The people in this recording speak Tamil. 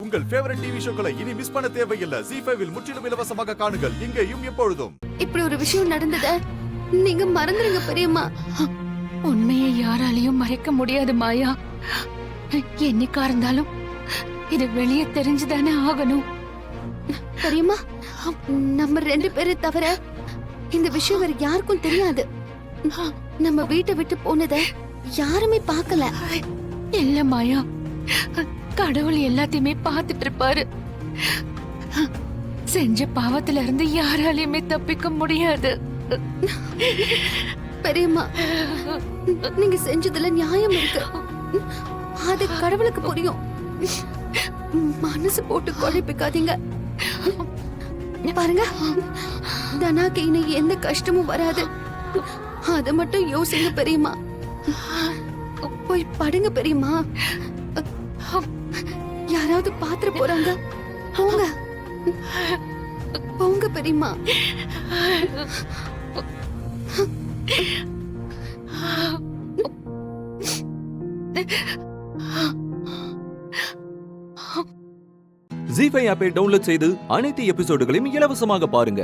உங்கள் ஃபேவரட் டிவி ஷோக்களை இனி மிஸ் பண்ண தேவையில்லை. ZEE5 இல் முற்றிலும் இலவசமாக காணுங்கள், இங்கேயும் எப்பொழுதும். இப்படி ஒரு விஷயம் நடந்தத நீங்க மறந்துருங்க பெரியம்மா. உண்மையை யாராலையும் மறைக்க முடியாது மாயா. என்னைக்கா இருந்தாலும் இது வெளியே தெரிஞ்சுதானே ஆகணும். பெரியம்மா, நம்ம 2 பேரை தவிர இந்த விஷயம் வேற யாருக்கும் தெரியாது. நம்ம வீட்டை விட்டு போனத யாருமே பார்க்கல. இல்ல மாயா, கடவுள் எல்லாத்தையுமே பார்த்துட்டு இருப்பாரு. செஞ்ச பாவத்துல இருந்து யாராலையுமே தப்பிக்க முடியாது. பெரியம்மா, நீங்க செஞ்சதுல நியாயம் இருக்கு. அது கடவுளுக்கு புரியும். மனசு போட்டு குழப்பிக்காதீங்க. பாருங்க, தனாக்கு இனி எந்த கஷ்டமும் வராது. அத மட்டும் யோசிங்க பெரியம்மா. போய் படுங்க பெரியம்மா. யாராவது பாத்திர போறாங்க. போங்க போங்க பெரியம்மா. ZEE5 ஆப்பை டவுன்லோட் செய்து அனைத்து எபிசோடுகளையும் இலவசமாக பாருங்க.